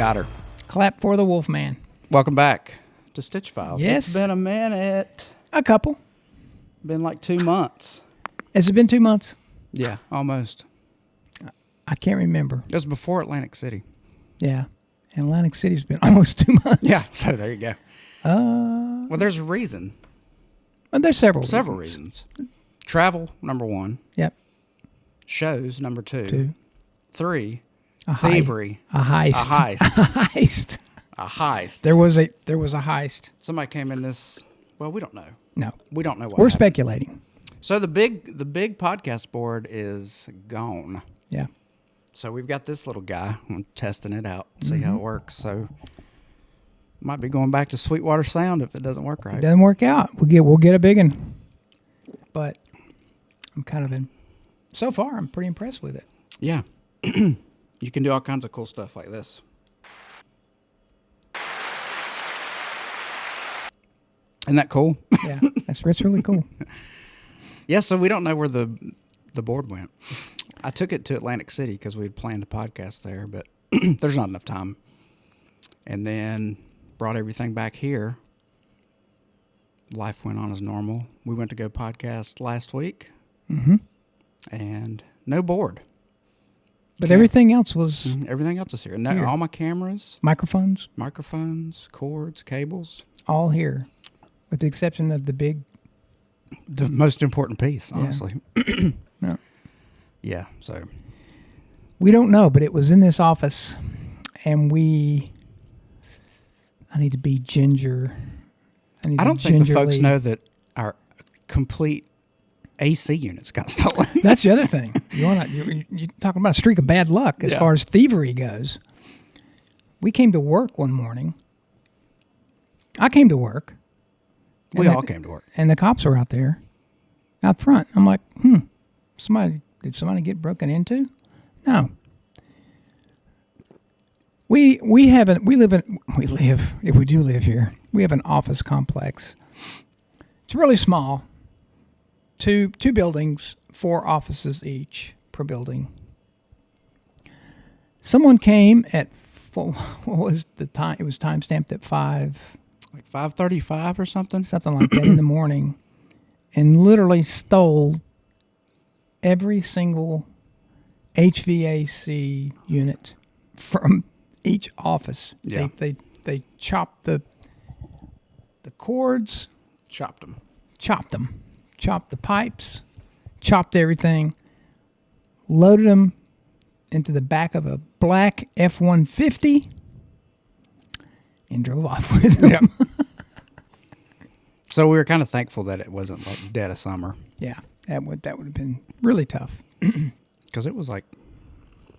got her. Clap for the Wolfman. Welcome back to StitchPhiles. Yes. It's been a minute. A couple. Been like 2 months. Has it been 2 months? Yeah, almost. I can't remember. It was before Atlantic City. Yeah. And Atlantic City's been almost 2 months. Yeah, so there you go. Well, there's a reason. Well, there's several reasons. Travel, number 1. Yep. Shows, number 2. 2. 3. A Thievery. A heist. A heist. A heist. A heist. There was a heist. Somebody came in this. Well, we don't know. No. We don't know what We're happened. speculating. So the big podcast board is gone. Yeah. So we've got this little guy. I'm testing it out, see how it works. So might be going back to Sweetwater Sound if it doesn't work right. It doesn't work out. We'll get a big one. But so far I'm pretty impressed with it. Yeah. You can do all kinds of cool stuff like this. Isn't that cool? Yeah. That's really cool. Yeah, so we don't know where the board went. I took it to Atlantic City because we had planned a podcast there, but there's not enough time. And then brought everything back here. Life went on as normal. We went to go podcast last week. Mm-hmm. And no board. But everything else was... Mm-hmm. Everything else is here. No, here. All my cameras. Microphones, Cords, cables. all here. With the exception of the most important piece, honestly. No. Yeah, so. We don't know, but it was in this office, and I need to be ginger. I don't think the folks know that our complete AC units got stolen. That's the other thing. You're talking about a streak of bad luck as far as thievery goes. We came to work one morning. I came to work. We all came to work. And the cops were out there, out front. I'm like, did somebody get broken into? No. We do live here. We have an office complex. It's really small. Two buildings, 4 offices each per building. Someone came at, what was the time? It was time-stamped at 5. Like 5:35 or something? Something like that in the morning. And literally stole every single HVAC unit from each office. Yeah. They chopped the cords. Chopped them. Chopped the pipes. Chopped everything. Loaded them into the back of a black F-150 and drove off with them. Yep. So we were kind of thankful that it wasn't like dead of summer. Yeah, that would have been really tough. Because it was like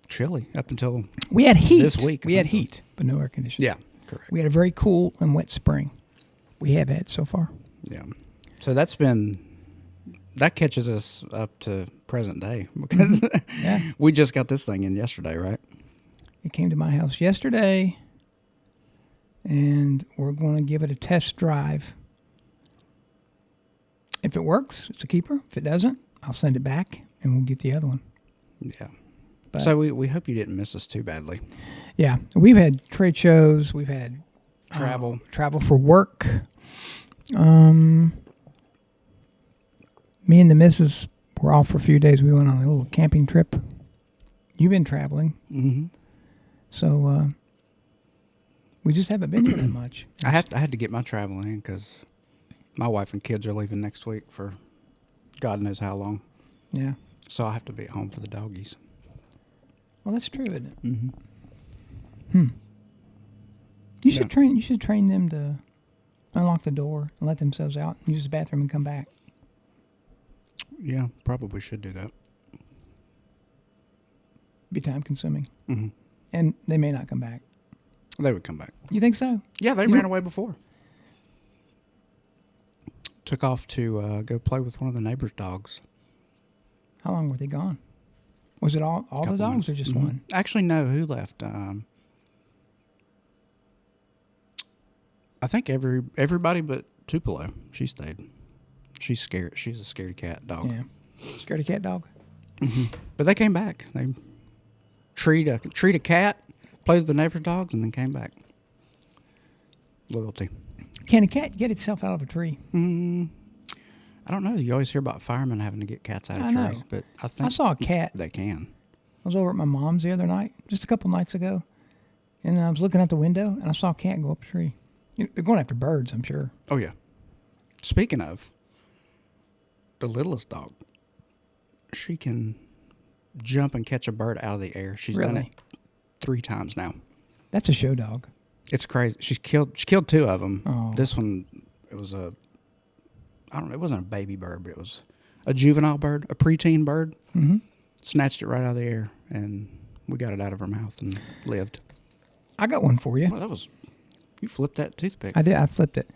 chilly up until we had heat. This week. We had heat, but no air conditioning. Yeah, correct. We had a very cool and wet spring. We have had so far. Yeah. So that catches us up to present day because Yeah. we just got this thing in yesterday, right? It came to my house yesterday, and we're going to give it a test drive. If it works, it's a keeper. If it doesn't, I'll send it back, and we'll get the other one. Yeah. But, so we hope you didn't miss us too badly. Yeah. We've had trade shows. We've had travel for work. Me and the missus were off for a few days. We went on a little camping trip. You've been traveling. Mm-hmm. So we just haven't been here that much. I had to get my traveling in because my wife and kids are leaving next week for God knows how long. Yeah. So I have to be at home for the doggies. Well, that's true, isn't it? Mm-hmm. You should train them to unlock the door and let themselves out, use the bathroom, and come back. Yeah, probably should do that. Be time consuming. Mm-hmm. And they may not come back. They would come back. You think so? Yeah, they ran away before. Took off to go play with one of the neighbor's dogs. How long were they gone? Was it all the dogs or just one? Actually, no. Who left? I think everybody but Tupelo. She stayed. She's scared. She's a scaredy cat dog. Yeah. Scaredy cat dog? Mm-hmm. But they came back. They treat a cat, played with the neighbor's dogs, and then came back. Loyalty. Can a cat get itself out of a tree? I don't know. You always hear about firemen having to get cats out of I trees, know. but I think I saw a cat. they can. I was over at my mom's the other night, just a couple nights ago, and I was looking out the window, and I saw a cat go up a tree. They're going after birds, I'm sure. Oh, yeah. Speaking of, the littlest dog, she can jump and catch a bird out of the air. She's done it 3 times now. That's a show dog. It's crazy. She killed 2 of them. Oh. This one, it was I don't know, it wasn't a baby bird, but it was a juvenile bird, a preteen bird. Mm-hmm. Snatched it right out of the air, and we got it out of her mouth and lived. I got one for you. Well, you flipped that toothpick. I did. I flipped it.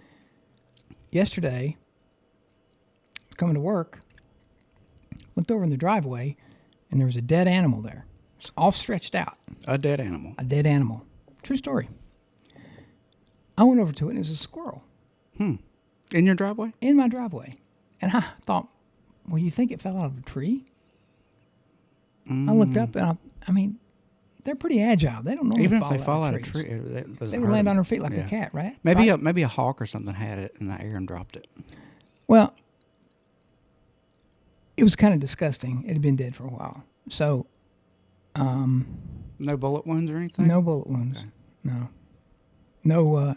Yesterday, coming to work, looked over in the driveway, and there was a dead animal there. It's all stretched out. A dead animal. A dead animal. True story. I went over to it, and it was a squirrel. In your driveway? In my driveway. And I thought, well, you think it fell out of a tree? I looked up, and I mean, they're pretty agile. They don't normally Even if fall they out fall of out of a trees. tree, They would land on their feet like a cat, right? Maybe Right? maybe a hawk or something had it in the air and dropped it. Well, it was kind of disgusting. It had been dead for a while. So, No bullet wounds or anything? no bullet wounds. Okay. No.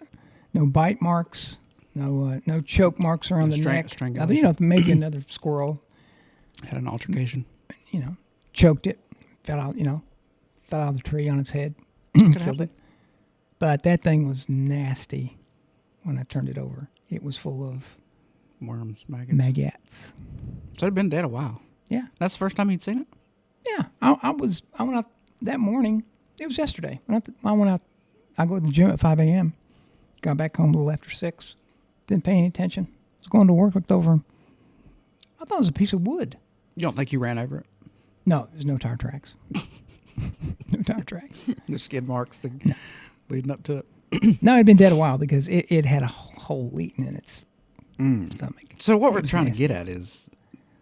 No bite marks. No choke marks around the neck. Strangulation. Now, maybe another squirrel, Had an altercation. choked it, fell out of the tree on its head, Could killed happen. it. But that thing was nasty when I turned it over. It was full of Worms, maggots. maggots. So it had been dead a while. Yeah. That's the first time you'd seen it? Yeah. I went out that morning. It was yesterday. I went out. I go to the gym at 5 a.m. Got back home a little after 6. Didn't pay any attention. Was going to work, looked over. I thought it was a piece of wood. You don't think you ran over it? No, there's no tire tracks. No tire tracks. The skid marks leading up to it? No, it had been dead a while because it had a hole eaten in its stomach. So what It we're was trying nasty. to get at is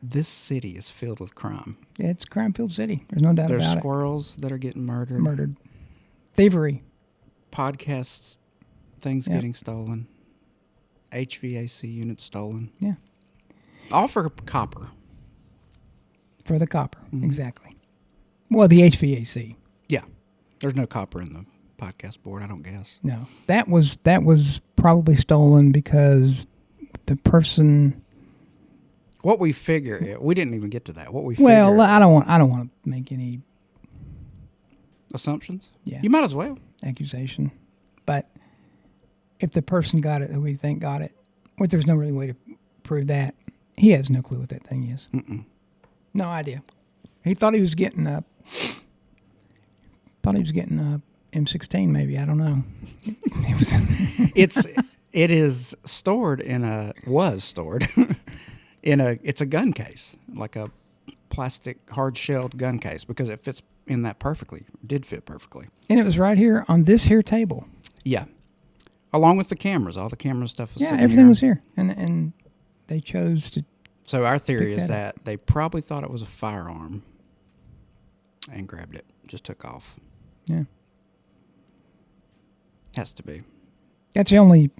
this city is filled with crime. Yeah, it's a crime-filled city. There's no doubt There's about squirrels that are getting murdered. it. Murdered. Thievery. Podcasts, things Yeah. getting stolen. HVAC units stolen. Yeah. All for copper. For the copper. Exactly. Well, the HVAC. Yeah. There's no copper in the podcast board, I don't guess. No. That was probably stolen because the person... What we figure, we didn't even get to that. What we figure, Well, I don't want to make any assumptions? Yeah. You might as well. accusation. But if the person got it, who we think got it, but there's no really way to prove that, he has no clue what that thing is. No idea. He thought he was getting a M16 maybe. I don't know. It was It is stored was stored it's a gun case, like a plastic hard shelled gun case, because it fits in that perfectly. Did fit perfectly. and it was right here on this here table. Yeah. Along with the cameras, all the camera stuff was Yeah, sitting everything here. was here, and they chose to. So our theory Pick is that that they probably thought it was a firearm and grabbed it, just took off. Yeah, Has to be. that's the only.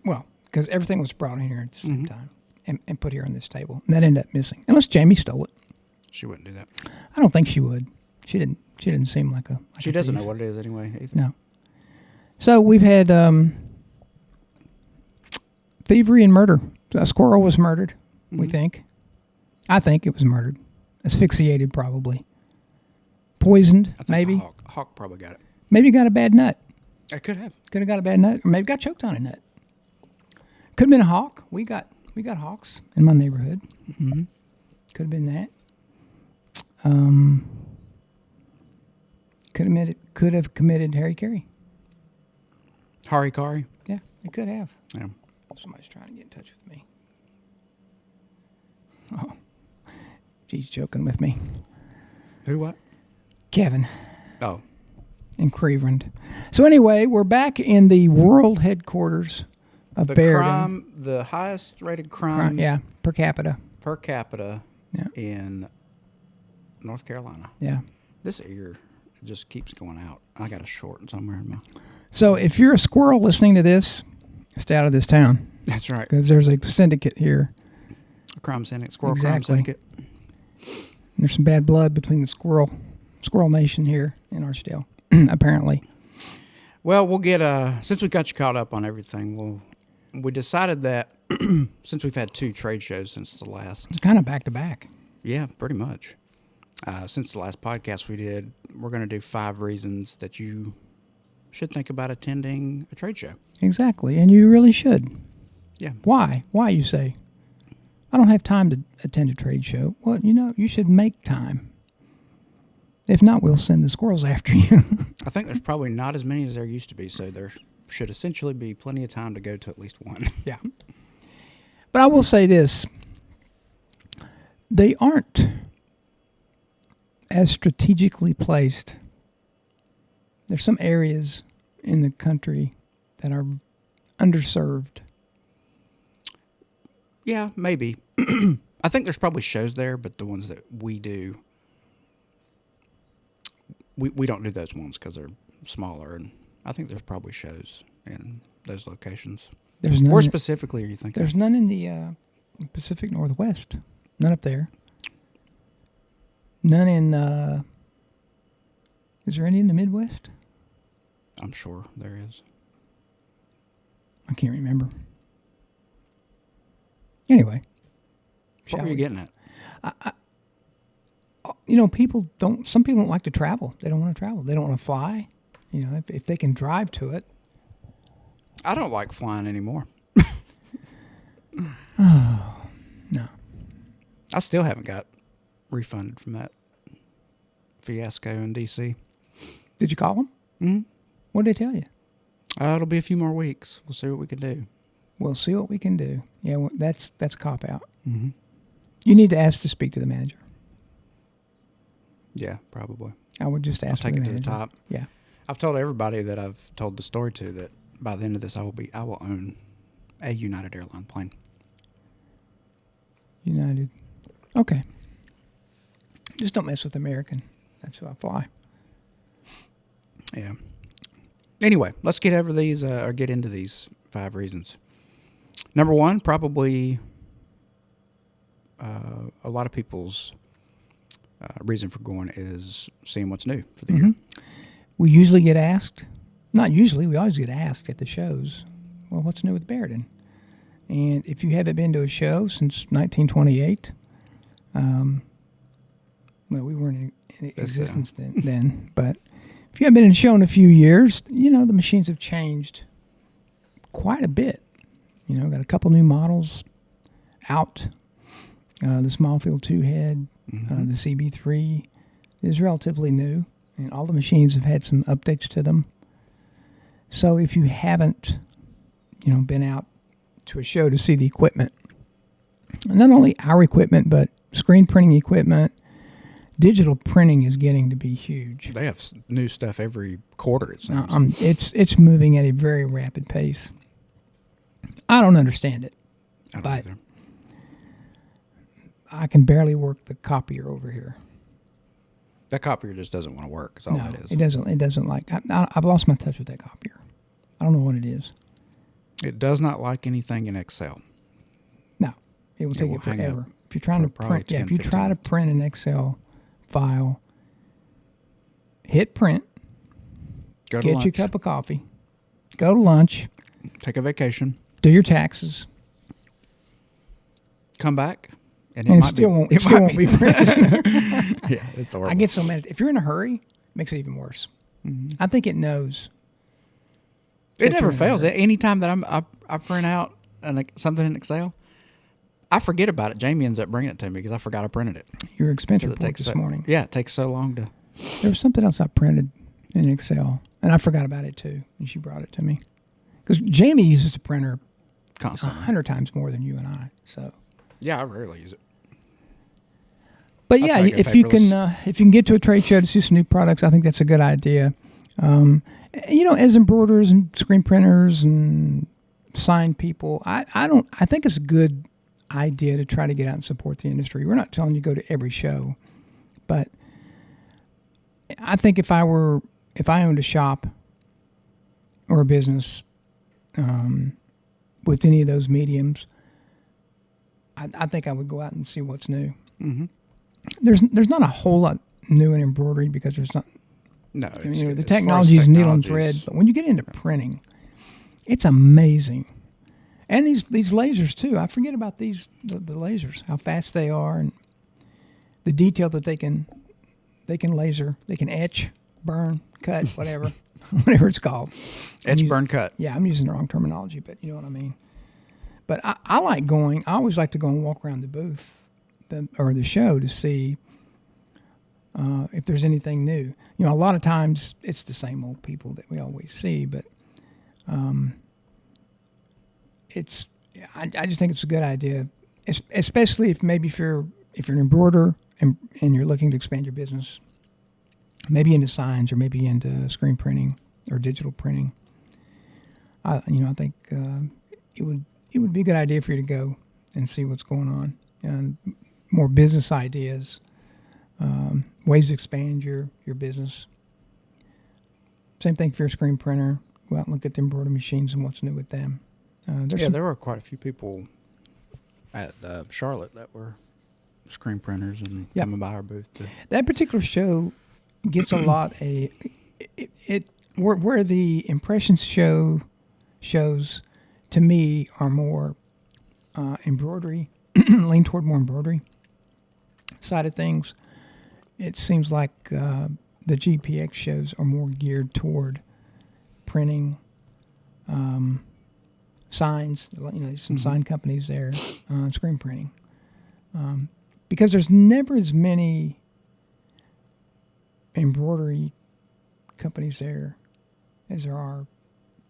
Well, because everything was brought in here at the same time and put here on this table, and that ended up missing. Unless Jamie stole it. She wouldn't do that. I don't think she would. She didn't. She didn't seem like a. She doesn't know what it is anyway, either. No. So we've had thievery and murder. A squirrel was murdered, we think. I think it was murdered. Asphyxiated, probably. Poisoned, I think maybe. a hawk probably got it. Maybe got a bad nut. I could have. Could have got a bad nut, or maybe got choked on a nut. Could have been a hawk. We got hawks in my neighborhood. Mm-hmm. Could have been that. Could have committed harikari. Harikari. Yeah, it could have. Yeah. Somebody's trying to get in touch with me. Oh, she's joking with me. Who what? Kevin Oh. in Cleveland. So anyway, we're back in the world headquarters of Barrington. The highest rated crime Yeah, per capita. per capita Yeah. in North Carolina. Yeah. This ear It just keeps going out. I got a short somewhere in my... So if you're a squirrel listening to this, stay out of this town. That's right. Because there's a syndicate here. A crime syndicate, squirrel crime syndicate. There's some bad blood between the squirrel nation here in Archdale, apparently. Well, we'll get since we got you caught up on everything, we decided that since we've had 2 trade shows since the last... It's kind of back to back. Yeah, pretty much. Since the last podcast we did, we're going to do 5 reasons that you should think about attending a trade show. Exactly, and you really should. Yeah. Why? Why, you say? I don't have time to attend a trade show. Well, you should make time. If not, we'll send the squirrels after you. I think there's probably not as many as there used to be, so there should essentially be plenty of time to go to at least one. Yeah. But I will say this. They aren't as strategically placed. There's some areas in the country that are underserved. Yeah, maybe. I think there's probably shows there, but the ones that we do, we don't do those ones because they're smaller, and I think there's probably shows in those locations. There's none. Where specifically are you thinking? There's none in the Pacific Northwest. None up there. None in. Is there any in the Midwest? I'm sure there is. I can't remember. Anyway. What were you getting at? Some people don't like to travel. They don't want to travel. They don't want to fly. If they can drive to it. I don't like flying anymore. Oh, no. I still haven't got refunded from that fiasco in D.C. Did you call them? Mm-hmm. What did they tell you? It'll be a few more weeks. We'll see what we can do. We'll see what we can do. Yeah, well, that's cop out. Mm-hmm. You need to ask to speak to the manager. Yeah, probably. I would just ask. I'll take for it the to the manager. top. Yeah. I've told everybody that I've told the story to that by the end of this, I will own a United Airline plane. United. Okay. Just don't mess with American. That's who I fly. Yeah. Anyway, let's get over these or get into these 5 reasons. Number 1, probably a lot of people's reason for going is seeing what's new for the year. We usually get asked, not usually, we always get asked at the shows, well, what's new with Barrington? And if you haven't been to a show since 1928, well, we weren't in existence then, but if you haven't been in a show in a few years, the machines have changed quite a bit. Got a couple new models out. The Smallfield 2 head, the CB3 is relatively new, and all the machines have had some updates to them. So if you haven't, been out to a show to see the equipment, not only our equipment, but screen printing equipment, digital printing is getting to be huge. They have new stuff every quarter, it seems. It's moving at a very rapid pace. I don't understand it. I don't either. I can barely work the copier over here. That copier just doesn't want to work. Is all No, that is. it doesn't. It doesn't like. I've lost my touch with that copier. I don't know what it is. It does not like anything in Excel. No, it will take will it hang forever. up If you're trying to probably print, 10, if you 15 try to print an Excel file, hit print, Go to get lunch. your cup of coffee, go to lunch, Take a vacation. do your taxes, Come back. And and it still won't be printed. Yeah, it's horrible. I get so mad. If you're in a hurry, it makes it even worse. Mm-hmm. I think it knows. It never fails. Any time that I print out something in Excel, I forget about it. Jamie ends up bringing it to me because I forgot I printed it. Your expense 'Cause it report takes this morning. Yeah, it takes so long to. There was something else I printed in Excel, and I forgot about it too, and she brought it to me. Because Jamie uses the printer Constantly. 100 times more than you and I. So, Yeah, I rarely use it. but I'll yeah, take a if you paperless. can get to a trade show to see some new products, I think that's a good idea. As embroiderers and screen printers and sign people, I think it's a good idea to try to get out and support the industry. We're not telling you to go to every show, but I think if I owned a shop or a business with any of those mediums, I think I would go out and see what's new. Mm-hmm. There's not a whole lot new in embroidery because there's not. No, The technology is needle and thread, but when you get into printing, it's amazing. And these lasers too. I forget about the lasers, how fast they are, and the detail that they can laser, they can etch, burn, cut, whatever, whatever it's called. Etch, burn, cut. Yeah, I'm using the wrong terminology, but you know what I mean. But I always like to go and walk around the booth or the show to see if there's anything new. You know, a lot of times it's the same old people that we always see, but I just think it's a good idea, especially if you're an embroiderer and you're looking to expand your business, maybe into signs or maybe into screen printing or digital printing. I think it would be a good idea for you to go and see what's going on, and more business ideas, ways to expand your business. Same thing if you're a screen printer. Go out and look at the embroidery machines and what's new with them. There were quite a few people at Charlotte that were screen printers and coming by our booth. That particular show gets a lot. Where the impressions shows to me are more embroidery, lean toward more embroidery side of things. It seems like the GPX shows are more geared toward printing. Signs, some sign companies there, screen printing, because there's never as many embroidery companies there as there are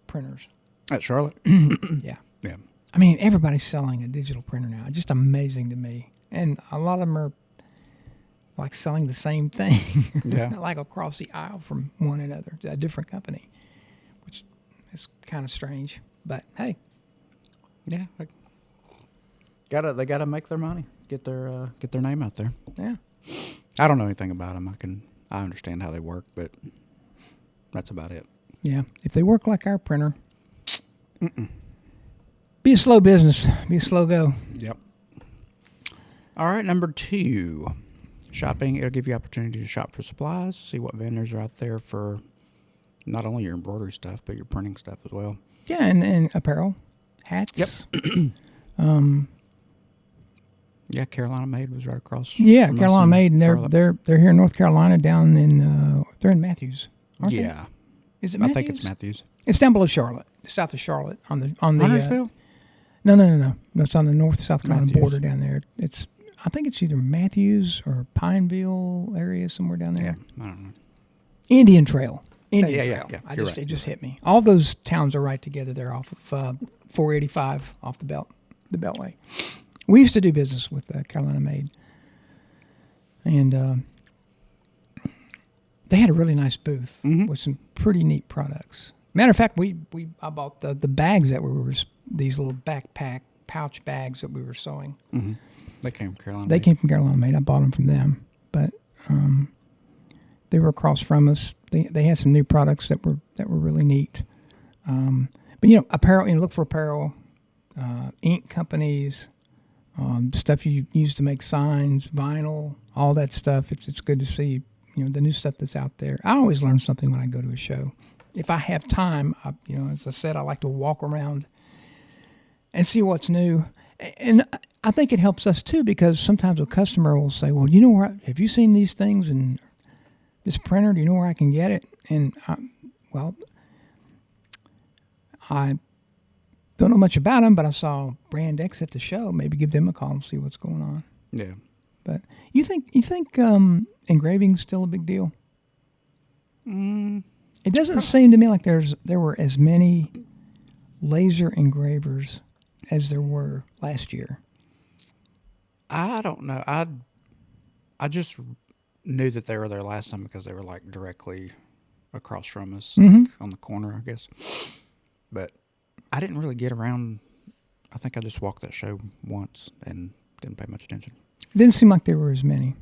printers. At Charlotte? Yeah. Yeah. I mean, everybody's selling a digital printer now. It's just amazing to me. And a lot of them are like selling the same thing, like across the aisle from one another, a different company, which is kind of strange. But hey. Yeah, they gotta make their money, get their name out there. Yeah, I don't know anything about them. I understand how they work, but that's about it. Yeah, if they work like our printer, be a slow business, be a slow go. Yep. All right, number 2, shopping. It'll give you opportunity to shop for supplies, see what vendors are out there for not only your embroidery stuff but your printing stuff as well. Yeah, and apparel. Hats. Yep. Yeah, Carolina Made was right across. Yeah, Carolina Made, and they're here in North Carolina, down in they're in Matthews, aren't they? Is it Matthews? I think it's Matthews. It's down below Charlotte, south of Charlotte, on the Huntersville? No. It's on the North-South Carolina border down there. I think it's either Matthews or Pineville area, somewhere down there. Yeah, I don't know. Indian Trail. Yeah. It just hit me. All those towns are right together there off of 485 off the Beltway. We used to do business with Carolina Made, and they had a really nice booth with some pretty neat products. Matter of fact, I bought the bags that these little backpack pouch bags that we were sewing. Mm-hmm. They came from Carolina. They came from Carolina Made. I bought them from them, but they were across from us. They had some new products that were really neat. But apparel. Look for apparel, ink companies, stuff you use to make signs, vinyl, all that stuff. It's good to see the new stuff that's out there. I always learn something when I go to a show. If I have time, as I said, I like to walk around and see what's new. And I think it helps us too, because sometimes a customer will say, "Well, have you seen these things in this printer? Do you know where I can get it?" And I don't know much about them, but I saw Brand X at the show. Maybe give them a call and see what's going on. Yeah. But you think engraving's still a big deal? It doesn't seem to me like there were as many laser engravers as there were last year. I don't know. I just knew that they were there last time because they were like directly across from us, on the corner, I guess. But I didn't really get around. I think I just walked that show once and didn't pay much attention. It didn't seem like there were as many.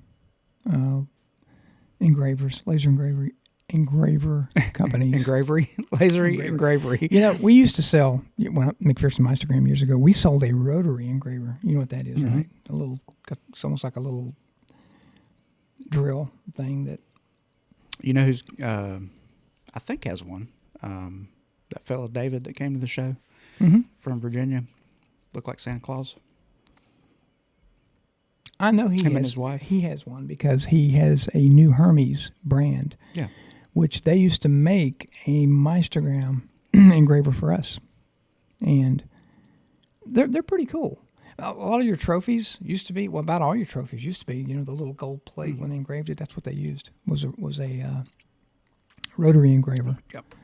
engravers, engraver companies. Engravery, lasery engravery. You know, we used to sell, when McPherson Meistergram years ago, we sold a rotary engraver. You know what that is, right? A little, it's almost like a little drill thing that. You know who's, I think has one. That fellow David that came to the show from Virginia. Looked like Santa Claus. I know Him and his wife. He has one because he has a new Hermes brand. Yeah. Which they used to make a Meistergram engraver for us. And they're pretty cool. A lot of your trophies used to be, well, about all your trophies used to be, you know, the little gold plate when they engraved it, that's what they used, was a rotary engraver. Yep.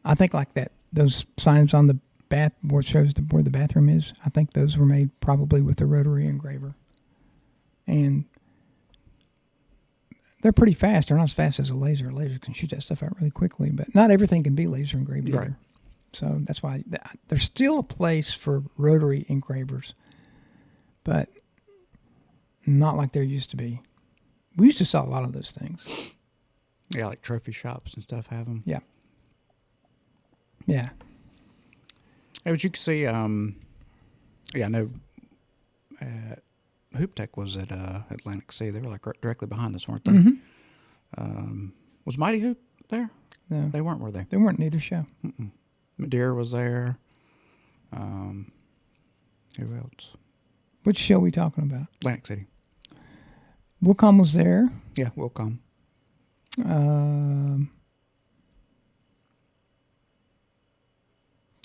I think like that, those signs on the bath where it shows where the bathroom is, I think those were made probably with a rotary engraver. And they're pretty fast. They're not as fast as a laser. A laser can shoot that stuff out really quickly, but not everything can be laser engraved either. Right. So that's why there's still a place for rotary engravers, but not like there used to be. We used to sell a lot of those things. Yeah, like trophy shops and stuff have them. Yeah. Yeah. Hey, but you can see, I know Hoop Tech was at Atlantic City. They were like directly behind us, weren't they? Mm-hmm. Was Mighty Hoop there? No. They weren't, were they? They weren't in either show. Mm-mm. Madeira was there. Who else? Which show are we talking about? Atlantic City. Wilcom was there. Yeah, Wilcom.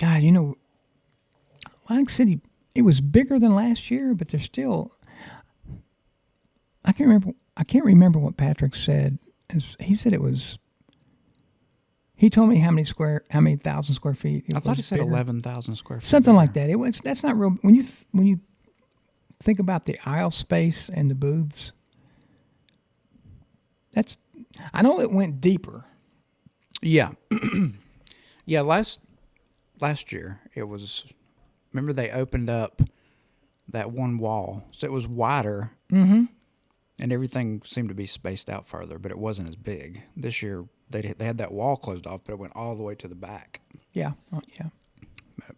God, you know, Atlantic City, it was bigger than last year, but there's still. I can't remember what Patrick said. He said it was. He told me how many thousand square feet. I thought he said 11,000 square feet. Something like that. That's not real. When you think about the aisle space and the booths, I know it went deeper. Yeah. Yeah, last year it was, remember they opened up that one wall, so it was wider, and everything seemed to be spaced out further, but it wasn't as big. This year they had that wall closed off, but it went all the way to the back. Yeah, yeah. But,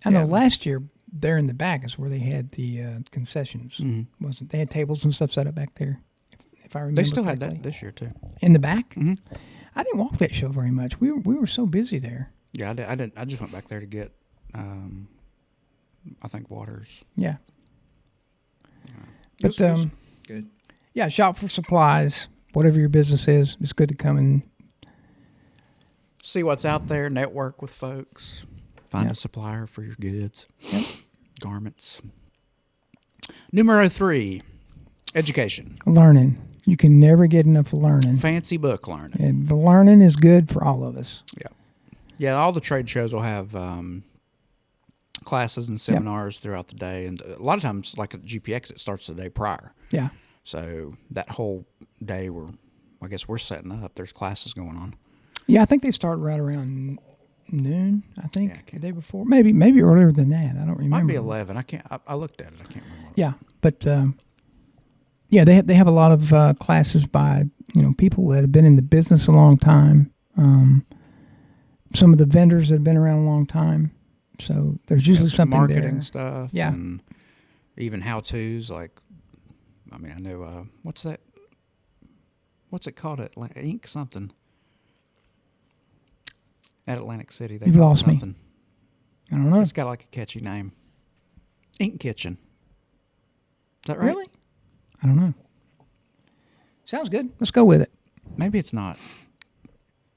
I know last year there in the back is where they had the concessions. Wasn't they had tables and stuff set up back there? If I remember, they still correctly. had that this year too. In the back. Mm-hmm. I didn't walk that show very much. We were so busy there. Yeah, I didn't. I just went back there to get, I think waters. Yeah. But good. Yeah, shop for supplies. Whatever your business is, it's good to come and see what's out there. Network with folks. Find a supplier for your goods, garments. Numero 3, education. Learning. You can never get enough learning. Fancy book learning. And the learning is good for all of us. Yeah. Yeah, all the trade shows will have classes and seminars throughout the day. And a lot of times, like at GPX, it starts the day prior. Yeah. So that whole day I guess we're setting up. There's classes going on. Yeah, I think they start right around noon, I think, the day before. Maybe earlier than that. I don't remember. Might be 11. I looked at it. I can't remember. Yeah, but yeah, they have a lot of classes by people that have been in the business a long time. Some of the vendors that have been around a long time. So there's usually something marketing there. Stuff. Yeah, and even how-tos. Like, I mean, I know what's that? What's it called? Ink something. At Atlantic City, they You've lost something. Me. I don't know. It's got like a catchy name. Ink Kitchen. Is that right? Really? I don't know. Sounds good. Let's go with it. Maybe it's not.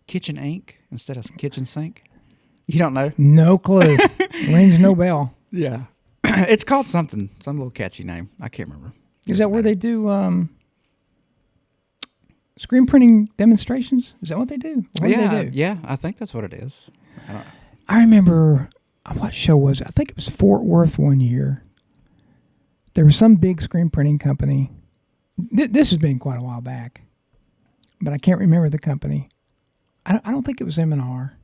Kitchen Ink instead of kitchen sink. You don't know? No clue. Rings no bell. Yeah. It's called something. Some little catchy name. I can't remember. Is that where they do screen printing demonstrations? Is that what they do? What do they do? Yeah. I think that's what it is. I remember, what show was it? I think it was Fort Worth one year. There was some big screen printing company. This has been quite a while back, but I can't remember the company. I don't think it was M&R.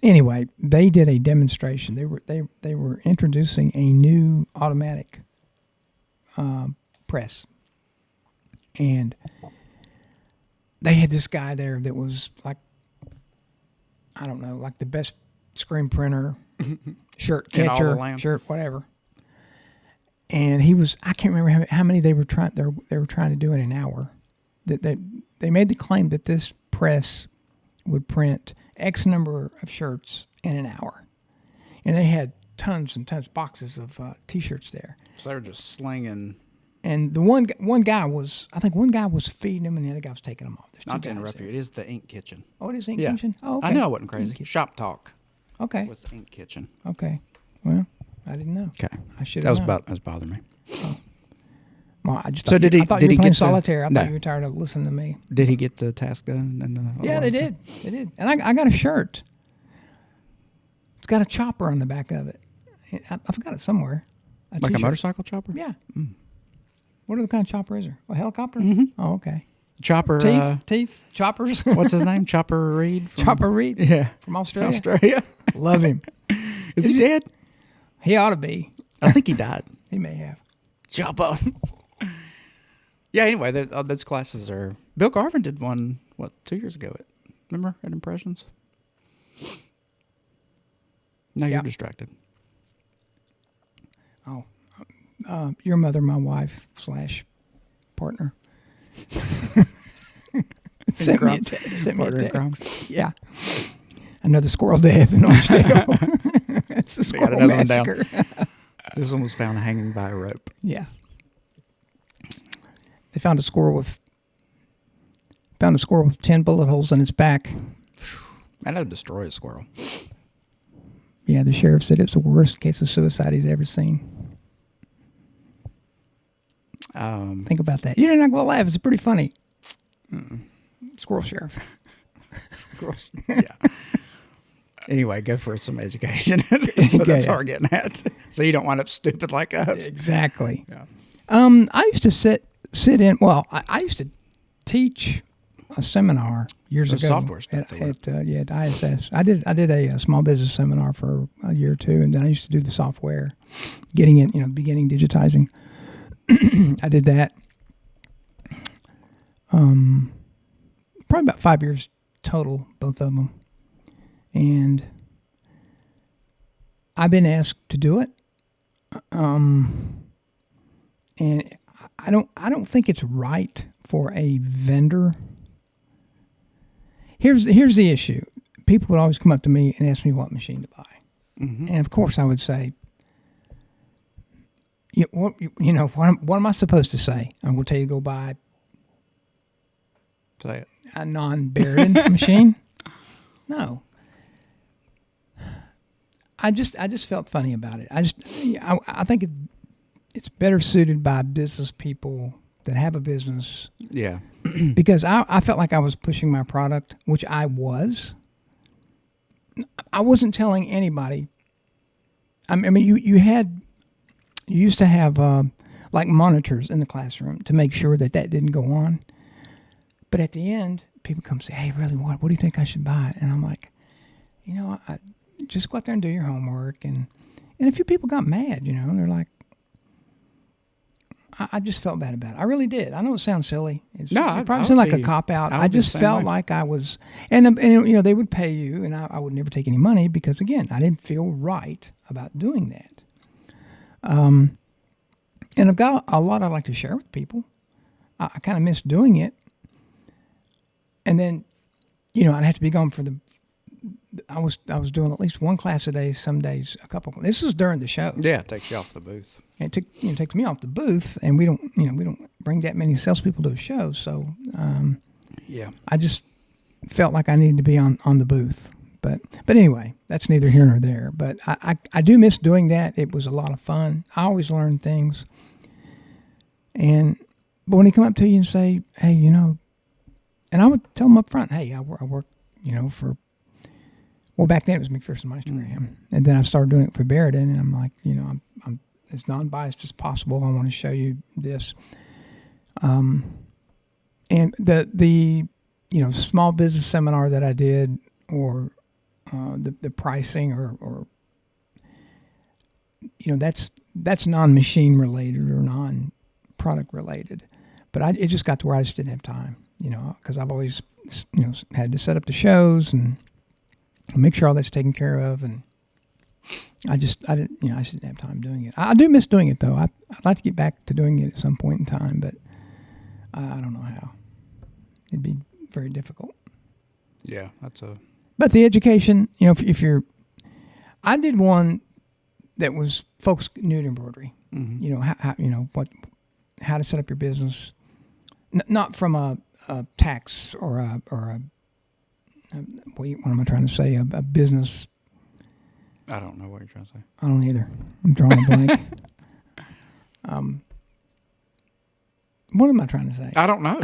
Anyway, they did a demonstration. They were introducing a new automatic press. And they had this guy there that was like, I don't know, like the best screen printer, shirt In all the catcher, land. shirt, whatever. And he was, I can't remember how many they were trying to do in an hour. That they made the claim that this press would print X number of shirts in an hour. And they had tons and tons, boxes of T-shirts there. So they were just slinging. And the one guy was feeding them, and the other guy was taking them off. There's Not two to guys interrupt there. you, it is the Ink Kitchen. Oh, it is Ink Yeah. Kitchen? Oh, okay. I know it wasn't crazy. Ink Kitchen. Shop talk Okay. with the Ink Kitchen. Okay. Well, I didn't know. Okay. I should That have was known. that was bothering me. Well, I just So thought did you, he- I thought did you he were playing get the- solitaire. I No. thought you were tired of listening to me. Did he get the task done? And Yeah, they did. They did. And I got a shirt. It's got a chopper on the back of it. I've got it somewhere. Like a t-shirt. motorcycle chopper? Yeah. What other kind of chopper is there? A helicopter? Oh, okay. Chopper. Teeth? Choppers? What's his name? Chopper Reed? From, Chopper Reed? Yeah. From Australia? Australia. Love him. Is he dead? He ought to be. I think he died. He may have. Chopper. Yeah, anyway, those classes are. Bill Garvin did one, 2 years ago? Remember at Impressions? No, Yeah. you're distracted. Oh. Your mother, my wife / partner. Sent me a crime. text. Sent me a Partner in crime. text. Yeah. Another squirrel death in Archdale. It's a They got squirrel another one down. massacre. This one was found hanging by a rope. Yeah. They found a squirrel with 10 bullet holes in its back. That'll destroy a squirrel. Yeah, the sheriff said it was the worst case of suicide he's ever seen. Think about that. You're not going to laugh. It's pretty funny. Squirrel sheriff. Squirrels. Yeah. Anyway, go for some education. That's what Yeah. we're getting at. So you don't wind up stupid like us. Exactly. Yeah. I used to sit in. Well, I used to teach a seminar years Those ago. software stuff they at ISS. I did a small business seminar for a year or two, and then I used to do the software, getting it, beginning digitizing. I did that. Probably about 5 years total, both of them, and I've been asked to do it. And I don't think it's right for a vendor. Here's the issue. People would always come up to me and ask me what machine to buy. Mm-hmm. And of course I would say, what am I supposed to say? I will tell you to go buy Say it. a non-Baron machine. No. I just felt funny about it. I think it's better suited by business people that have a business, Yeah. because I felt like I was pushing my product, which I was. I wasn't telling anybody. I mean, you used to have like monitors in the classroom to make sure that didn't go on. But at the end, people come say, "Hey, really, what do you think I should buy?" And I'm like, I just go out there and do your homework. And a few people got mad, they're like, I just felt bad about it. I really did. I know it sounds silly. It probably sounds like a cop-out. I just felt like I was, and they would pay you, and I would never take any money because, again, I didn't feel right about doing that. And I've got a lot I'd like to share with people. I kind of miss doing it. And then, I'd have to be gone for I was doing at least one class a day, some days a couple. This was during the show. Yeah, it takes you off the booth. It takes me off the booth, and we don't bring that many salespeople to a show. So Yeah. I just felt like I needed to be on the booth. But anyway, that's neither here nor there. But I do miss doing that. It was a lot of fun. I always learn things. But when they come up to you and say, "Hey, and I would tell them up front, "Hey, I work, for." Well, back then it was McPherson Meistergram, and then I started doing it for Barrett, and I'm like, I'm as non-biased as possible. I want to show you this, and the small business seminar that I did, or the pricing, or that's non-machine related or product related. But it just got to where I just didn't have time, because I've always, had to set up the shows and make sure all that's taken care of. And I just didn't have time doing it. I do miss doing it though. I'd like to get back to doing it at some point in time, but I don't know how. It'd be very difficult. Yeah, But the education, if you're, I did one that was folks new to embroidery. Mm-hmm. How to set up your business, not from a tax or a what am I trying to say? A business. I don't know what you're trying to say. I don't either. I'm drawing a blank. What am I trying to say? I don't know.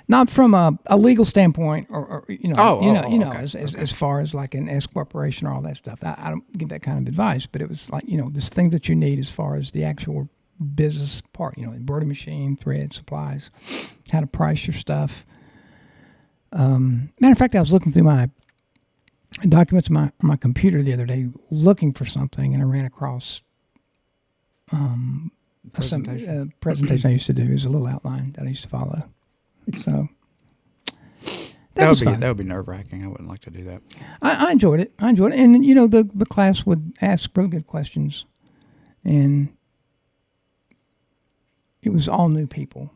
Not from a legal standpoint, or okay. as far as like an S corporation or all that stuff. I don't give that kind of advice, but it was like this thing that you need as far as the actual business part. Embroidery machine, thread, supplies, how to price your stuff. Matter of fact, I was looking through my documents on my computer the other day, looking for something, and I ran across a presentation I used to do. It was a little outline that I used to follow. So that would be nerve wracking. I wouldn't like to do that. I enjoyed it. And the class would ask really good questions, and it was all new people.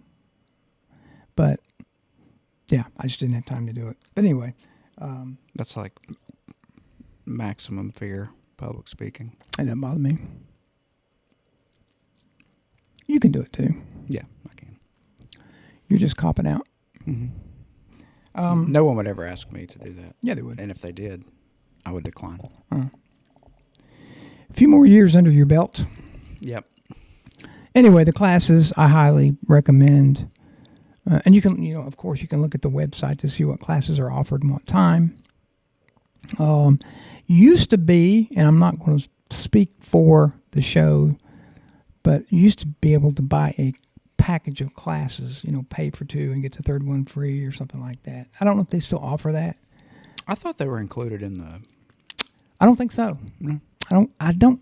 But yeah, I just didn't have time to do it. But anyway, that's like maximum fear, public speaking. That doesn't bother me. You can do it too. Yeah, I can. You're just copping out. Mm-hmm. No one would ever ask me to do that. Yeah, they would. And if they did, I would decline. A few more years under your belt. Yep. Anyway, the classes I highly recommend. And you can, of course, you can look at the website to see what classes are offered and what time. Used to be, and I'm not going to speak for the show, but used to be able to buy a package of classes, pay for two and get the third one free or something like that. I don't know if they still offer that. I thought they were included in the... I don't think so. No. I don't,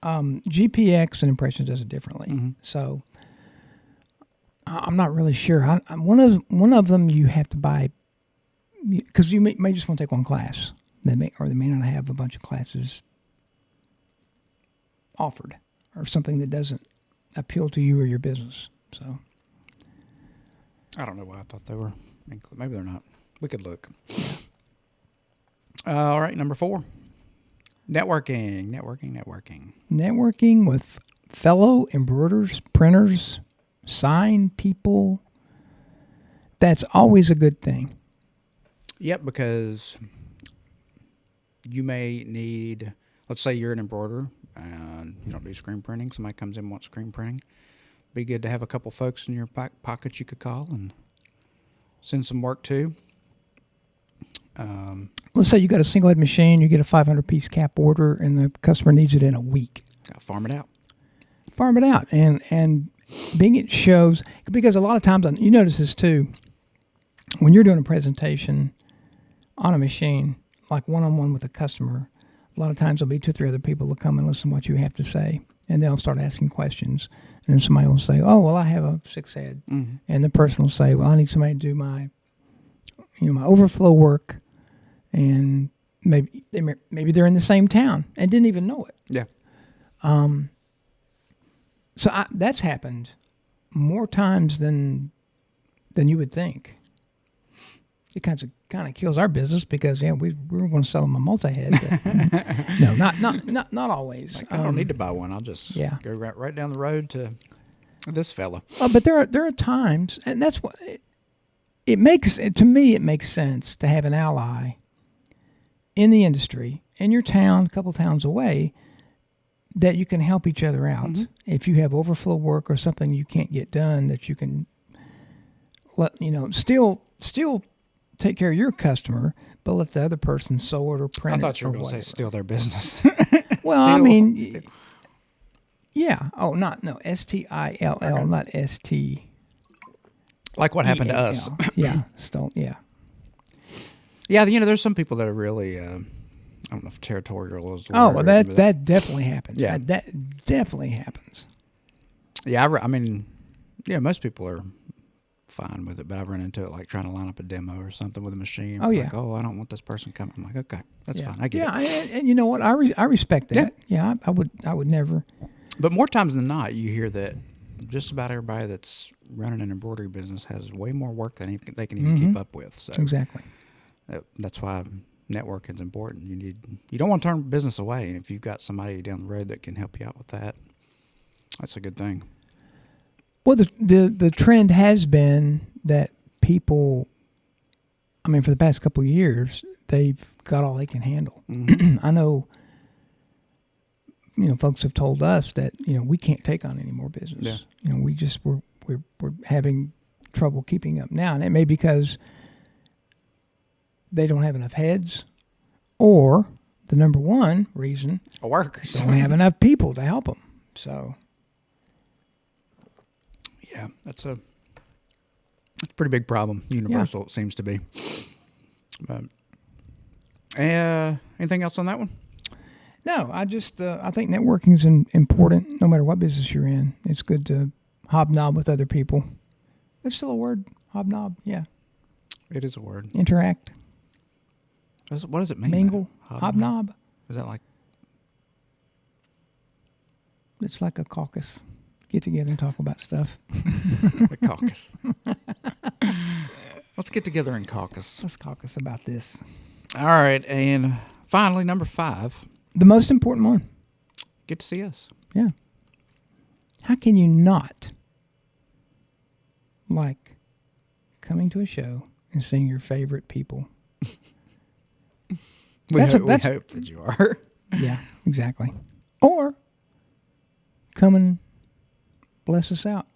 GPX and Impressions does it differently. Mm-hmm. So I'm not really sure. One of them you have to buy, because you may just want to take one class. They may not have a bunch of classes offered, or something that doesn't appeal to you or your business. So I don't know why I thought they were included. Maybe they're not. We could look. All right, number 4. Networking with fellow embroiders, printers, sign people. That's always a good thing. Yep, because you may need, let's say you're an embroiderer and you don't do screen printing. Somebody comes in and wants screen printing. Be good to have a couple folks in your pockets you could call and send some work to. Let's say you got a single head machine, you get a 500-piece cap order, and the customer needs it in a week. Got to farm it out. And being at shows, because a lot of times, you notice this too, when you're doing a presentation on a machine, like one-on-one with a customer, a lot of times there'll be 2 or 3 other people that come and listen to what you have to say, and they'll start asking questions. And then somebody will say, oh, well, I have a 6-head. Mm-hmm. And the person will say, well, I need somebody to do my overflow work. And maybe they're in the same town and didn't even know it. Yeah. So that's happened more times than you would think. It kind of kills our business because we were going to sell them a multi-head. No, not always. Like, I don't need to buy one. I'll just go right down the road to this fella. But there are times, and that's what it makes. To me, it makes sense to have an ally in the industry in your town, a couple towns away, that you can help each other out. Mm-hmm. If you have overflow work or something you can't get done, that you can still take care of your customer, but let the other person sew it or print it. I thought you were going to say steal their business. Well, yeah. Oh, STILL, not ST. Like what happened to us. Yeah, stole. Yeah. Yeah, there's some people that are really, I don't know if territorial is the word. Oh, well, that definitely happens. Yeah. That definitely happens. Yeah, I mean, yeah, most people are fine with it, but I've run into it like trying to line up a demo or something with a machine. Oh, yeah. Like, oh, I don't want this person coming. I'm like, okay, that's Yeah. fine. I get it. And you know what? I respect that. Yeah, I would never. But more times than not, you hear that just about everybody that's running an embroidery business has way more work than they can even keep up with. So Exactly. that's why networking is important. You don't want to turn business away, and if you've got somebody down the road that can help you out with that, that's a good thing. Well, the trend has been that people, I mean, for the past couple of years, they've got all they can handle. I know, folks have told us that, we can't take on any more business. Yeah. We're having trouble keeping up now. And it may be because they don't have enough heads, or the number one reason, Workers don't have enough people to help them. So... yeah, that's a pretty big problem. Universal, it seems to be. But, anything else on that one? No, I think networking is important no matter what business you're in. It's good to hobnob with other people. That's still a word, hobnob. Yeah, it is a word. Interact. What does it mean? Mingle. Hobnob. Is that like? It's like a caucus. Get together and talk about stuff. A caucus. Let's get together and caucus. Let's caucus about this. All right, and finally, number 5. The most important one. Get to see us. Yeah. How can you not like coming to a show and seeing your favorite people? We hope that you are. Yeah, exactly. Or come and bless us out.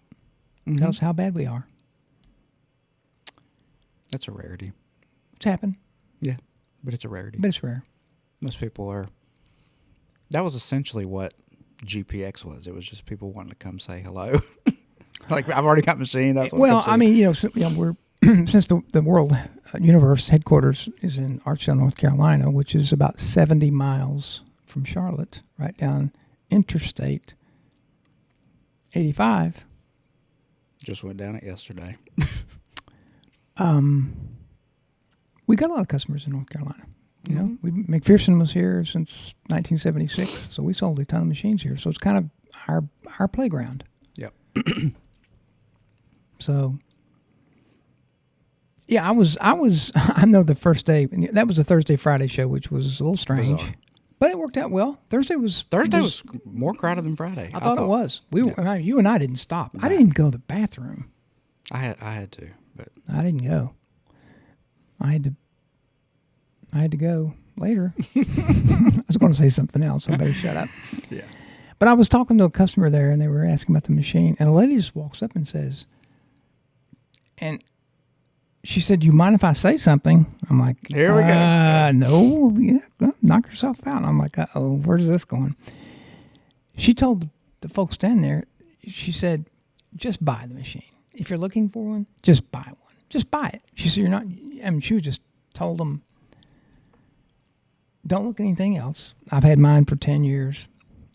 Tell us how bad we are. That's a rarity. It's happened. Yeah, but it's a rarity. But it's rare. Most people are. That was essentially what GPX was. It was just people wanting to come say hello. Like, I've already got machine. That's what well, I mean, we're since the World Universe headquarters is in Archville, North Carolina, which is about 70 miles from Charlotte, right down Interstate 85. Just went down it yesterday. We got a lot of customers in North Carolina. McPherson was here since 1976, so we sold a ton of machines here. So it's kind of our playground. Yep. So, yeah, I know the first day, that was a Thursday, Friday show, which was a little strange. Bizarre. But it worked out well. Thursday was more crowded than Friday. I thought it was. You and I didn't stop. No. I didn't even go to the bathroom. I had to, but I didn't go. I had to go later. I was going to say something else, so I better shut up. Yeah. But I was talking to a customer there, and they were asking about the machine, and a lady just walks up and says, and she said, "You mind if I say something?" I'm like, "Here we go." No, well, knock yourself out. I'm like, "Uh-oh, where's this going?" She told the folks standing there, she said, "Just buy the machine. If you're looking for one, just buy one. Just buy it." She said, "You're not." I mean, she just told them, "Don't look at anything else. I've had mine for 10 years.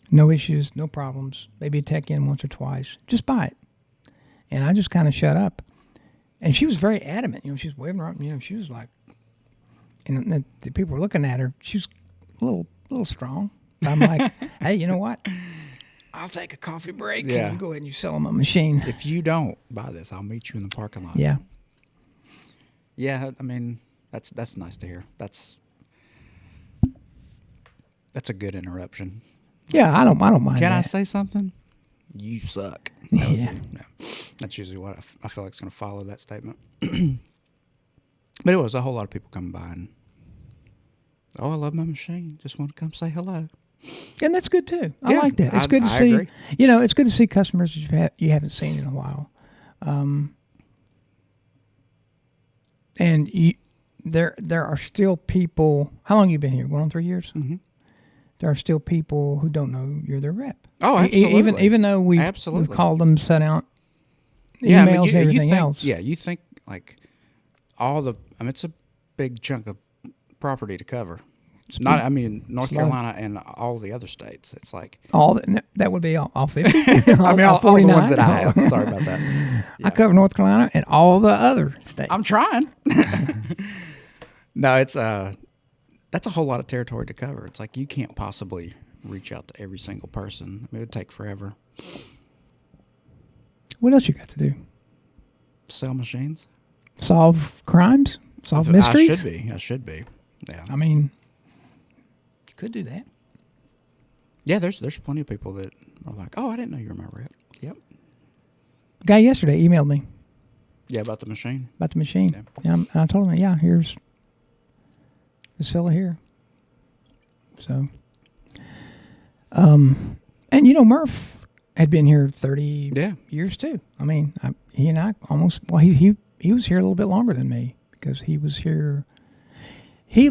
No issues, no problems. Maybe a tech in once or twice. Just buy it." And I just kind of shut up. And she was very adamant. She's waving her up. She was like, and the people were looking at her. She was a little strong. I'm like, "Hey, you know what? I'll take a coffee break. Yeah. And you go ahead and you sell them a machine." If you don't buy this, I'll meet you in the parking lot. Yeah. Yeah, I mean, that's nice to hear. That's a good interruption. Yeah, I don't mind. Can that. I say something? You suck. Yeah. That's usually what I feel like is going to follow that statement. But it was a whole lot of people coming by and, "Oh, I love my machine. Just want to come say hello." And that's good too. I like that. It's good to I see. agree. It's good to see customers that you haven't seen in a while. And there are still people. How long have you been here? Going on 3 years. Mm-hmm. There are still people who don't know you're their rep. Oh, absolutely. Even though we've called them, sent out emails and everything else. Yeah, you think like it's a big chunk of property to cover. Not, I mean, North Slow. Carolina and all the other states. It's like That would be all 50. I mean, all the 49. ones that I have. Sorry about that. I Yeah. cover North Carolina and all the other states. I'm trying. No, it's that's a whole lot of territory to cover. It's like you can't possibly reach out to every single person. I mean, it would take forever. What else you got to do? Sell machines. Solve crimes? Solve mysteries? I should be. Yeah. I mean, you could do that. Yeah, there's plenty of people that are like, oh, I didn't know you were my rep. Yep. The guy yesterday emailed me Yeah, about the machine. about the machine. Yeah. Yeah, and I told him, yeah, here's this fella here. So, and Murph had been here 30 Yeah. years too. I mean, he and I almost, well, he was here a little bit longer than me because he was here. He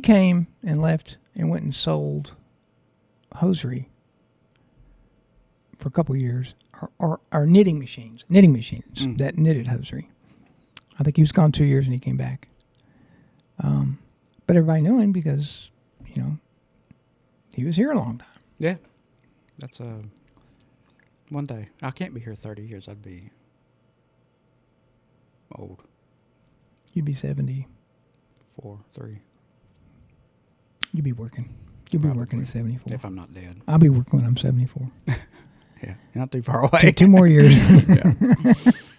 came and left and went and sold hosiery for a couple of years, or knitting machines that knitted hosiery. I think he was gone 2 years and he came back. But everybody knew him because, he was here a long time. Yeah. That's one day. I can't be here 30 years. I'd be old. You'd be 70. 4, 3. You'd be working. You'll be working at 74. If I'm not dead. I'll be working when I'm 74. Yeah. Not too far away. Two more years.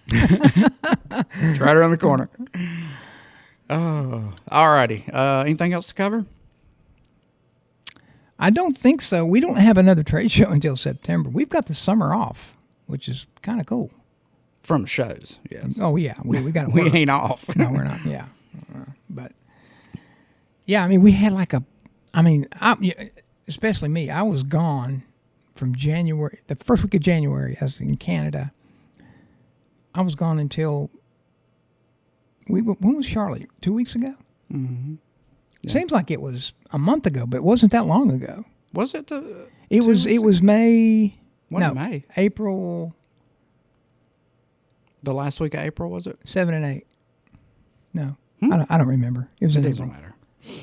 It's right around the corner. Oh, alrighty. Anything else to cover? I don't think so. We don't have another trade show until September. We've got the summer off, which is kind of cool. From shows, yes. Oh, yeah. We got to We work. ain't off. No, we're not. Yeah. But, yeah, I mean, we had especially me. I was gone from January, the first week of January, I was in Canada. I was gone until, when was Charlotte? 2 weeks ago? Mm-hmm. Yeah. Seems like it was a month ago, but it wasn't that long ago. Was it? It was May. When May? April. The last week of April, was it? 7 and 8. No, I don't remember. It was It in doesn't April. matter.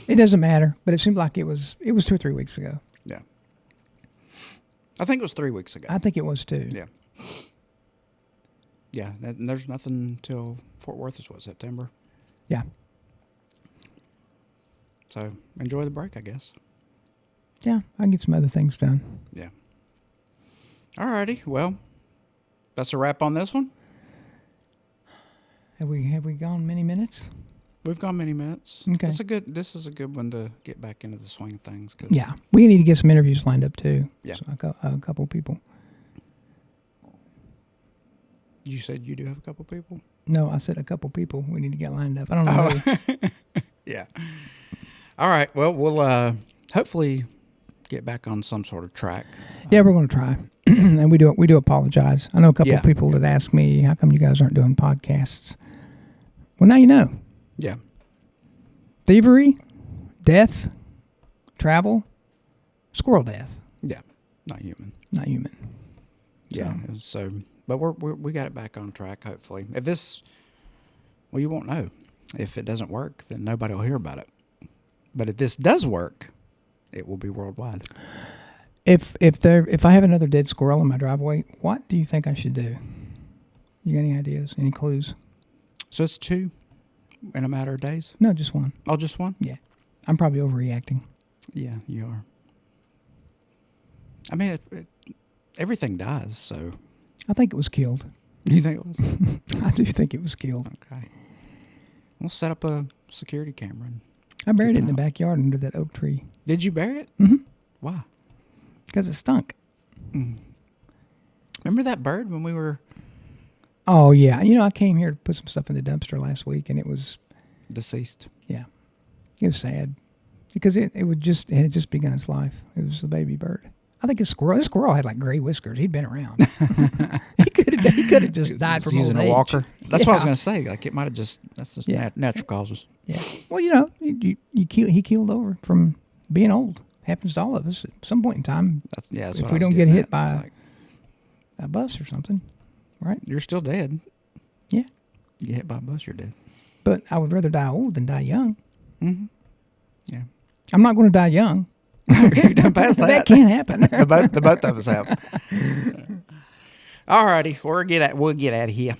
It doesn't matter, but it seemed like it was 2 or 3 weeks ago. Yeah. I think it was 3 weeks ago. I think it was too. Yeah. Yeah, and there's nothing till Fort Worth is what, September? Yeah. So enjoy the break, I guess. Yeah, I can get some other things done. Yeah. Alrighty, well, that's a wrap on this one. Have we gone many minutes? We've gone many minutes. Okay. This is a good one to get back into the swing of things. Cause Yeah, we need to get some interviews lined up too. Yeah. So a couple people. You said you do have a couple people? No, I said a couple people we need to get lined up. I don't know. who. Yeah. All right. Well, we'll hopefully get back on some sort of track. Yeah, we're going to try, and we do apologize. I know a couple Yeah. of people that ask me, "How come you guys aren't doing podcasts?" Well, now you know. Yeah. Thievery, death, travel, squirrel death. Yeah. Not human. Not human. Yeah. So, but we got it back on track. Hopefully, if this, well, you won't know. If it doesn't work, then nobody will hear about it. But if this does work, it will be worldwide. If I have another dead squirrel in my driveway, what do you think I should do? You got any ideas? Any clues? So it's 2 in a matter of days? No, just one. Oh, just one? Yeah. I'm probably overreacting. Yeah, you are. I mean, everything dies, so. I think it was killed. You think it was? I do think it was killed. Okay. We'll set up a security camera. I buried it in the out. backyard under that oak tree. Did you bury it? Mm-hmm. Why? Because it stunk. Remember that bird when we were Oh, yeah. I came here to put some stuff in the dumpster last week, and it was, deceased? yeah, it was sad. Because it had just begun its life. It was a baby bird. I think his squirrel had like gray whiskers. He'd been around. he could have just died from using old a age. walker. That's what I was Yeah. going to say. Like it might have that's just Yeah. natural causes. Yeah. Well, he keeled over from being old. Happens to all of us at some point in time. That's If what we I was don't get getting hit at. by It's like, a bus or something, right? you're still dead. Yeah. You get hit by a bus, you're dead. But I would rather die old than die young. Mm-hmm. Yeah. I'm not going to die young. You done past that. That can't happen. the both of us have. All righty, we'll get out of here.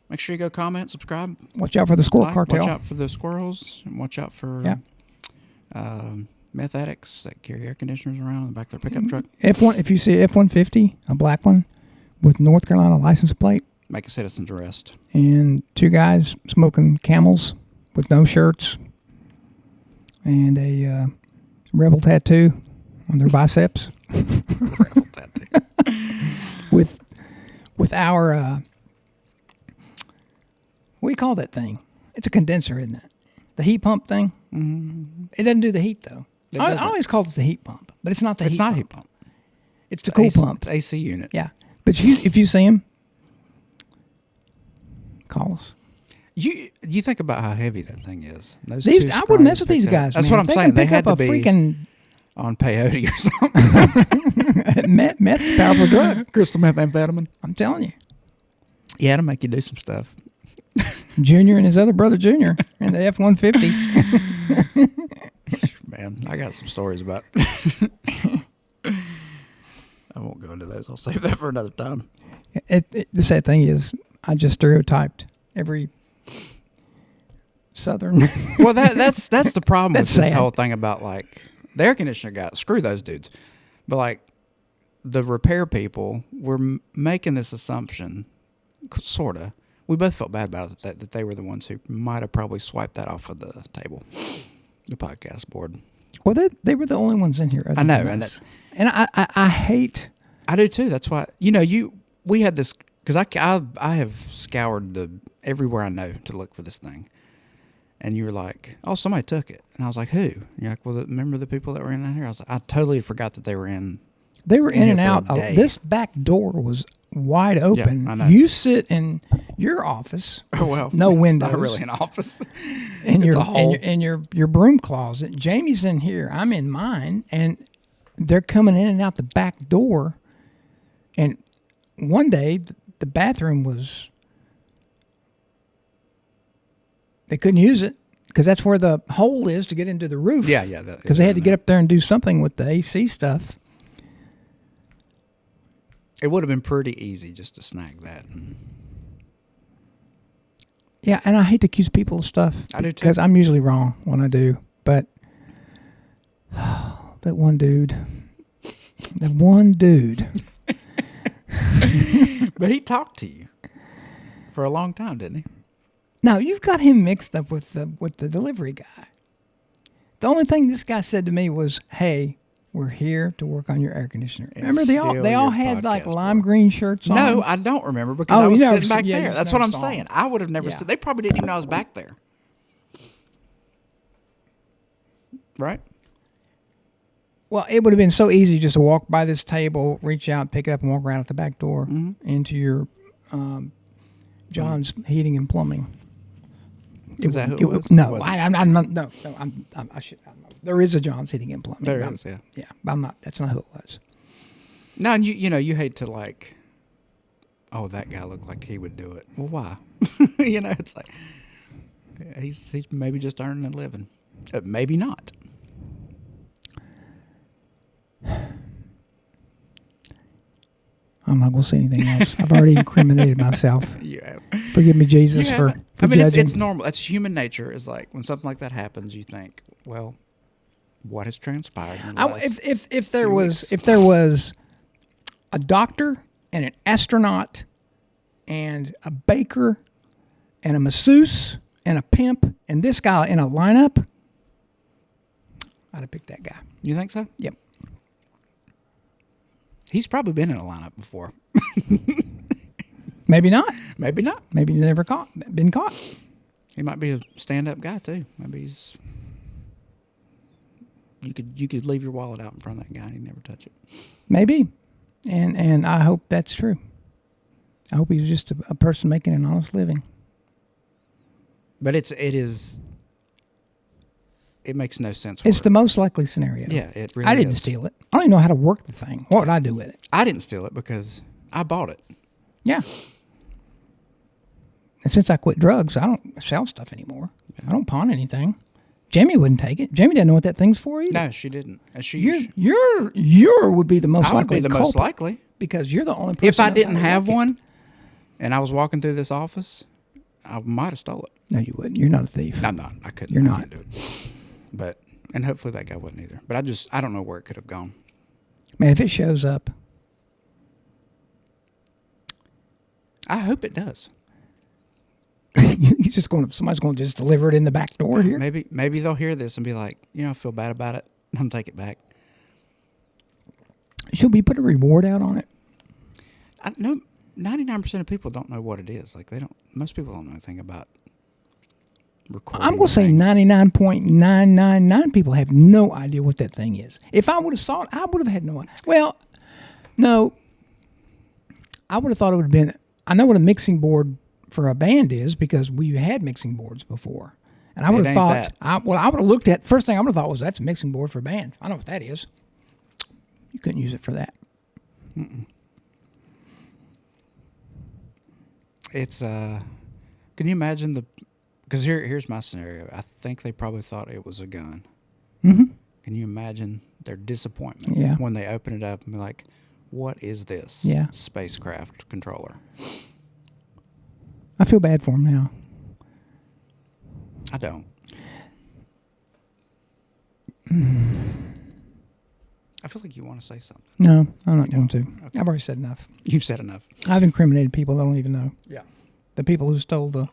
Make sure you go comment, subscribe. Watch out for the squirrel cartel. Watch out for the squirrels, and watch out for meth addicts that carry air conditioners around in the back of their pickup truck. If you see F-150, a black one with North Carolina license plate, make a citizen's arrest. And 2 guys smoking Camels with no shirts, and a rebel tattoo on their biceps. Rebel tattoo. with our what do you call that thing? It's a condenser, isn't it? The heat pump thing. Mm-hmm. It doesn't do the heat though. I always called it the heat pump, but it's not the heat pump. It's not heat pump. It's the cool pump. It's AC unit. Yeah, but if you see him, call us. You think about how heavy that thing is. I wouldn't mess with these guys. That's man. what I'm saying. They had to be freaking on peyote or something. Meth's a powerful drug. Crystal methamphetamine. I'm telling you. Yeah, it'll make you do some stuff. Junior and his other brother Junior in the F-150. Man, I got some stories about. I won't go into those. I'll save that for another time. The sad thing is, I just stereotyped every Southern. Well, that's the problem with this sad. whole thing about like the air conditioner guy. Screw those dudes. But like the repair people were making this assumption, sorta. We both felt bad about it, that they were the ones who might have probably swiped that off of the table, the podcast board. Well, they were the only ones in here. I know, and I hate. I do too. That's why we had this because I have scoured everywhere I know to look for this thing, and you were like, "Oh, somebody took it," and I was like, "Who?" And you're like, "Well, remember the people that were in here?" I was like, "I totally forgot that they were in." They were in and out. This back door was wide open. Yeah, I know. You sit in your office. Oh, well, no windows. Not really an office. And It's a hole. And your broom closet. Jamie's in here. I'm in mine, and they're coming in and out the back door. And one day, the bathroom was. They couldn't use it because that's where the hole is to get into the roof. Yeah. Because they had to get up there and do something with the AC stuff. It would have been pretty easy just to snag that. Yeah, and I hate to accuse people of stuff. I do too. Because I'm usually wrong when I do. But that one dude. But he talked to you for a long time, didn't he? No, you've got him mixed up with the delivery guy. The only thing this guy said to me was, "Hey, we're here to work on your air conditioner." Remember, they all had like lime green shirts on. No, I don't remember because I was sitting back there. That's what I'm saw saying. I would have never said. They probably didn't even know I was back there. Right? Well, it would have been so easy just to walk by this table, reach out, pick it up, and walk right out the back door into your John's Heating and Plumbing. Is that who it was? No, I'm not. No, I should. There is a John's Heating and Plumbing. There is, yeah. Yeah, but I'm not. That's not who it was. No, and you hate to like, oh, that guy looked like he would do it. Well, why? It's like he's maybe just earning a living, maybe not. I'm not going to say anything else. I've already incriminated myself. You have. Forgive me, Jesus, for judging. It's normal. It's human nature. Is like when something like that happens, you think, well, what has transpired? In the last if there was a doctor and an astronaut and a baker and a masseuse and a pimp and this guy in a lineup, I'd have picked that guy. You think so? Yep. He's probably been in a lineup before. Maybe not. Maybe not. Maybe he's never been caught. He might be a stand-up guy too. Maybe he's. You could leave your wallet out in front of that guy and he'd never touch it. Maybe, and I hope that's true. I hope he's just a person making an honest living. But it makes no sense. It's the most likely scenario. Yeah, it really is. I didn't steal it. I don't even know how to work the thing. What would I do with it? I didn't steal it because I bought it. Yeah. And since I quit drugs, I don't sell stuff anymore. Yeah. I don't pawn anything. Jamie wouldn't take it. Jamie doesn't know what that thing's for either. No, she didn't. And Your would be the most I would likely be the culprit most likely. because you're the only person. If I that didn't knows how to have work it. one, and I was walking through this office, I might have stole it. No, you wouldn't. You're not a thief. I'm not. I couldn't. You're I not. can't do it. But and hopefully that guy wouldn't either. But I don't know where it could have gone. Man, if it shows up, I hope it does. he's just going. Somebody's going to just deliver it in the back door here. Maybe they'll hear this and be like, I feel bad about it. I'm take it back. Should we put a reward out on it? I know 99% of people don't know what it is. Like most people don't know anything about recording. I'm going to say things. 99.999 people have no idea what that thing is. If I would have saw it, I would have had no idea. Well, no. I would have thought it would have been. I know what a mixing board for a band is because we had mixing boards before. And I would have thought, I would have looked at, first thing I would have thought was that's a mixing board for a band. I know what that is. You couldn't use it for that. Mm-mm. It's, can you imagine because here's my scenario. I think they probably thought it was a gun. Mm-hmm. Can you imagine their disappointment when they open it up and be like, what is this spacecraft controller? I feel bad for them now. I don't. I feel like you want to say something. No, I'm not going to. Okay. I've already said enough. You've said enough. I've incriminated people that don't even know. Yeah. The people who stole the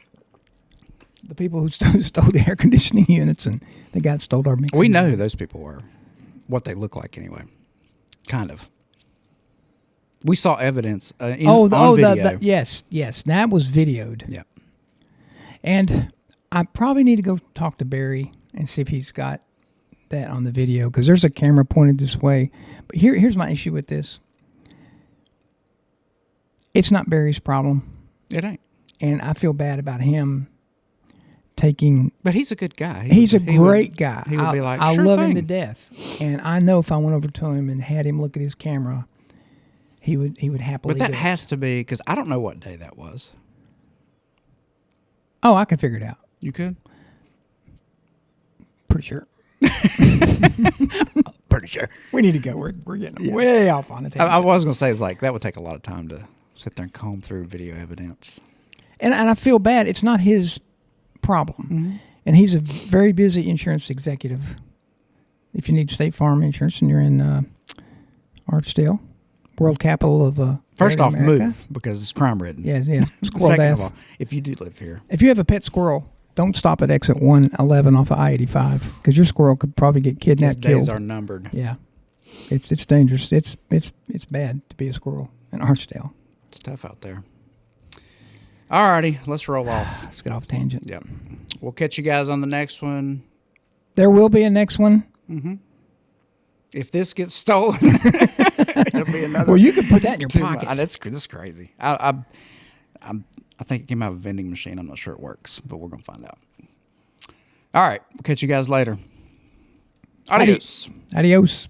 air conditioning units and the guy that stole our mixing. We know board. who those people were. What they look like anyway. Kind of. We saw evidence on video. Yes, that was videoed. Yeah. And I probably need to go talk to Barry and see if he's got that on the video because there's a camera pointed this way. But here's my issue with this. It's not Barry's problem. It ain't. And I feel bad about him taking... But he's a good guy. He's a great guy. He would be like, I sure love thing. him to death. And I know if I went over to him and had him look at his camera, he would happily But that do it. has to be, because I don't know what day that was. Oh, I can figure it out. You could? Pretty sure. Pretty sure. We need to go. We're getting way off on the tangent. I was going to say, that would take a lot of time to sit there and comb through video evidence. And I feel bad. It's not his problem. Mm-hmm. And he's a very busy insurance executive. If you need State Farm insurance and you're in Archdale, world capital of First off, America. move, because it's crime-ridden. Yeah. Squirrel Second death. of all, if you do live here. If you have a pet squirrel, don't stop at exit 111 off of I-85 because your squirrel could probably get kidnapped, His days killed. are numbered. Yeah. It's dangerous. It's bad to be a squirrel in Archdale. It's tough out there. All righty, let's roll off. Let's get off tangent. Yep. We'll catch you guys on the next one. There will be a next one. Mm-hmm. If this gets stolen, it'll be another. Well, you can put that in your pocket. That's crazy. I think it came out of a vending machine. I'm not sure it works, but we're going to find out. All right. We'll catch you guys later. Adios. Adios.